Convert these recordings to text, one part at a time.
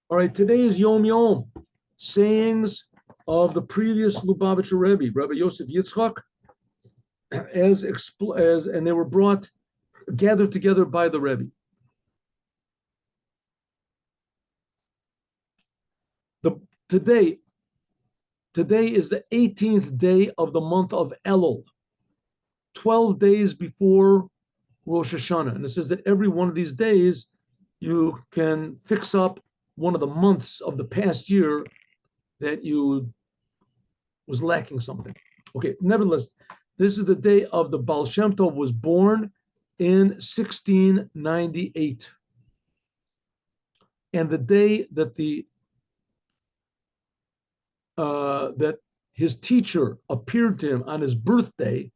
All right, today is Yom Yom, sayings of the previous Lubavitcher Rebbe, Rabbi Yosef Yitzchak, and they were gathered together by the Rebbe. Today is the 18th day of the month of Elul, 12 days before Rosh Hashanah. And it says that every one of these days you can fix up one of the months of the past year that you was lacking something. Okay, nevertheless, this is the day of the Baal Shem Tov was born in 1698. And the day that that his teacher appeared to him on his birthday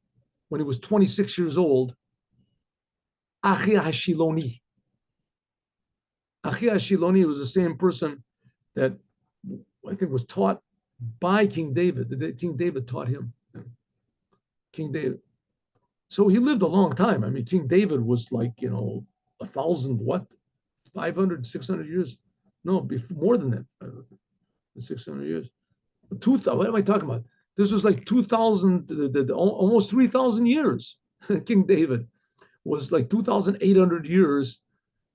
when he was 26 years old, Achia Hashiloni. Achia Hashiloni was the same person that I think was taught by King David. King David taught him. King David. So he lived a long time. I mean, King David was like, 500, 600 years? No, more than that, 600 years. What am I talking about? This was like 2,000, almost 3,000 years. King David was like 2,800 years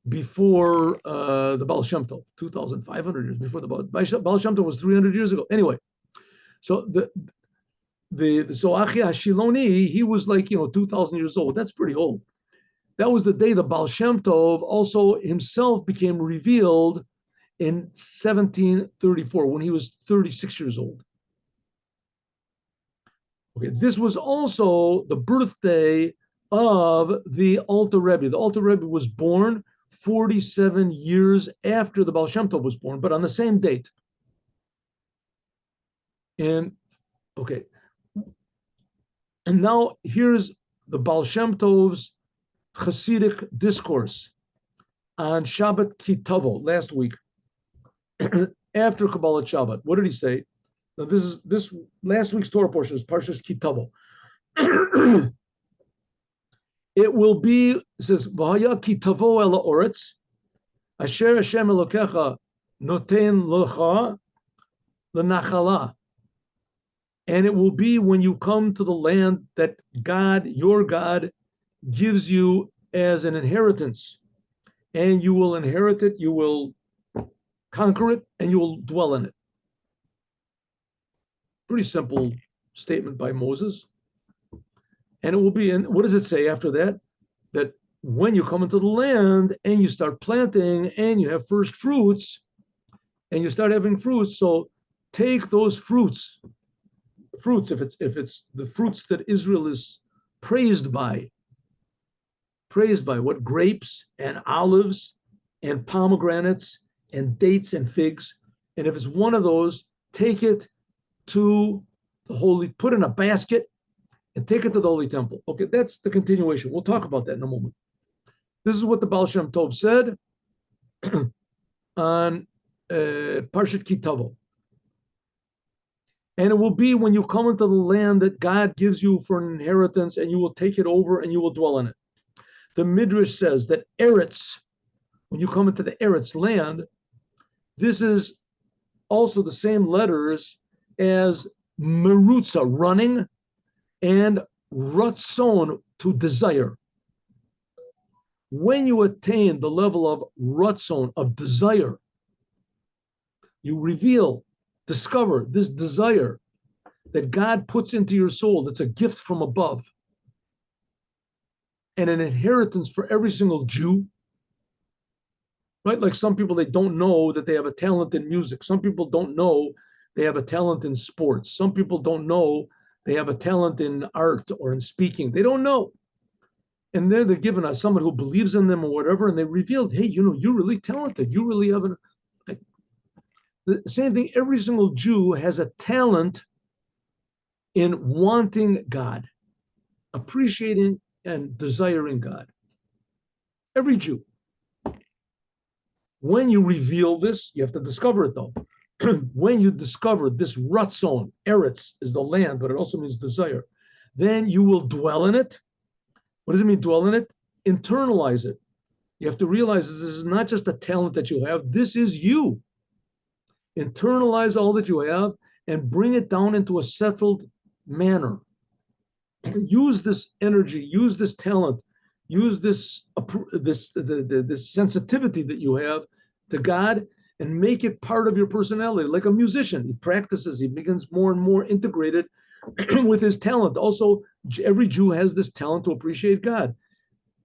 before the Baal Shem Tov, 2,500 years before the Baal Shem Tov was 300 years ago. Anyway, so so Achi Hashiloni, he was like 2,000 years old. That's pretty old. That was the day the Baal Shem Tov also himself became revealed in 1734 when he was 36 years old. Okay, this was also the birthday of the Alter Rebbe. The Alter Rebbe was born 47 years after the Baal Shem Tov was born, but on the same date. And now here's the Baal Shem Tov's Hasidic discourse on Shabbat Kitavo last week, after Kabbalah Shabbat. What did he say? Now this last week's Torah portion is Parshas Kitavo. It will be, it says, V'haya kitavo ela oretz, asher Hashem Elokecha noten lecha lenachala. And it will be when you come to the land that God, your God, gives you as an inheritance. And you will inherit it, you will conquer it, and you will dwell in it. Pretty simple statement by Moses. And it will be, and what does it say after that? That when you come into the land and you start planting and you have first fruits and you start having fruits, so take those fruits, if it's the fruits that Israel is praised by, what? Grapes and olives and pomegranates and dates and figs. And if it's one of those, take it to the holy, put in a basket and take it to the Holy Temple. Okay, that's the continuation. We'll talk about that in a moment. This is what the Baal Shem Tov said on Parshat Kitavo. And it will be when you come into the land that God gives you for an inheritance, and you will take it over and you will dwell in it. The Midrash says that Eretz, when you come into the Eretz land, this is also the same letters as Merutza, running, and Ratzon, to desire. When you attain the level of Ratzon, of desire, you discover this desire that God puts into your soul. That's a gift from above and an inheritance for every single Jew, right? Like some people, they don't know that they have a talent in music. Some people don't know they have a talent in sports. Some people don't know they have a talent in art or in speaking. They don't know. And they're given us someone who believes in them or whatever, and they revealed, hey, you're really talented. You really have the same thing. Every single Jew has a talent in wanting God, appreciating and desiring God. Every Jew. When you reveal this, you have to discover it though. When you discover this Ratzon, Eretz is the land, but it also means desire, then you will dwell in it. What does it mean, dwell in it? Internalize it. You have to realize this is not just a talent that you have. This is you. internalize all that you have and bring it down into a settled manner. Use this energy, use this talent, use this sensitivity that you have to God, and make it part of your personality. Like a musician, he practices, he becomes more and more integrated with his talent. Also, every Jew has this talent to appreciate God.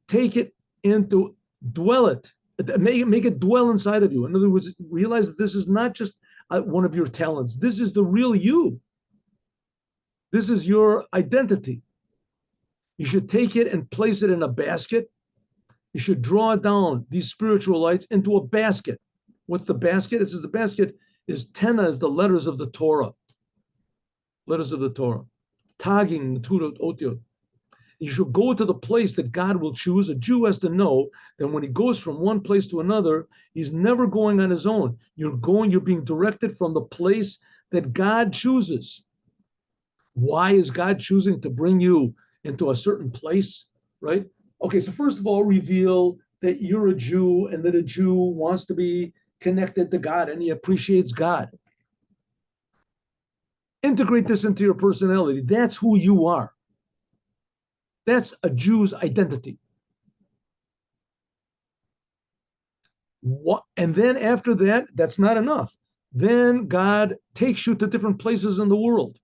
Take it into, dwell it, make it dwell inside of you. In other words, realize that this is not just one of your talents. This is the real you. This is your identity. You should take it and place it in a basket. You should draw down these spiritual lights into a basket. What's the basket? It says the basket is Tena, is the letters of the Torah. Letters of the Torah. Tagging, Turot, Otiot. You should go to the place that God will choose. A Jew has to know that when he goes from one place to another, he's never going on his own. You're being directed from the place that God chooses. Why is God choosing to bring you into a certain place, right? Okay, so first of all, reveal that you're a Jew and that a Jew wants to be connected to God and he appreciates God. Integrate this into your personality. That's who you are. That's a Jew's identity. What? And then after that, that's not enough. Then God takes you to different places in the world.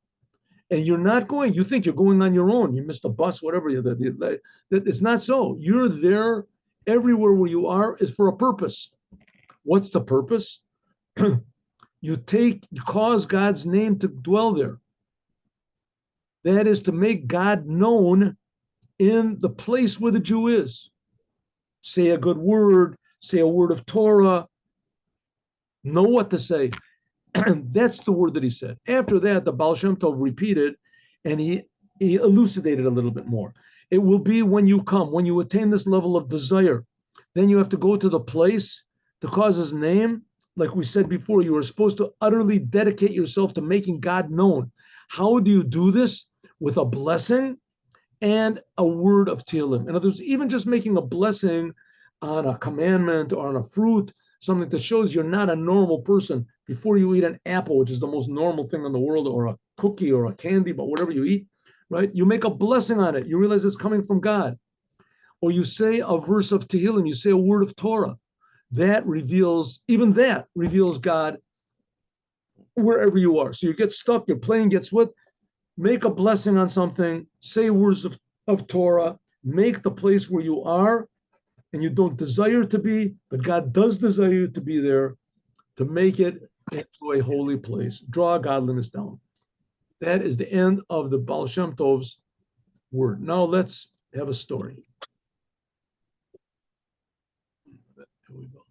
And you're not going, you think you're going on your own. You missed a bus, whatever. It's not so. You're there. Everywhere where you are is for a purpose. What's the purpose? You cause God's name to dwell there. That is to make God known in the place where the Jew is. Say a good word, say a word of Torah, know what to say. That's the word that he said. After that, the Baal Shem Tov repeated, and he elucidated a little bit more. It will be when you attain this level of desire, then you have to go to the place to cause his name. Like we said before, you are supposed to utterly dedicate yourself to making God known. How do you do this? With a blessing and a word of Tehillim. In other words, even just making a blessing on a commandment or on a fruit, something that shows you're not a normal person. Before you eat an apple, which is the most normal thing in the world, or a cookie or a candy, but whatever you eat, right? You make a blessing on it. You realize it's coming from God. Or you say a verse of Tehillim, you say a word of Torah. That reveals God wherever you are. So you get stuck, your plane gets wet, make a blessing on something, say words of Torah, make the place where you are, and you don't desire to be, but God does desire you to be there, to make it into a holy place. Draw godliness down. That is the end of the Baal Shem Tov's word. Now let's have a story. Here we go.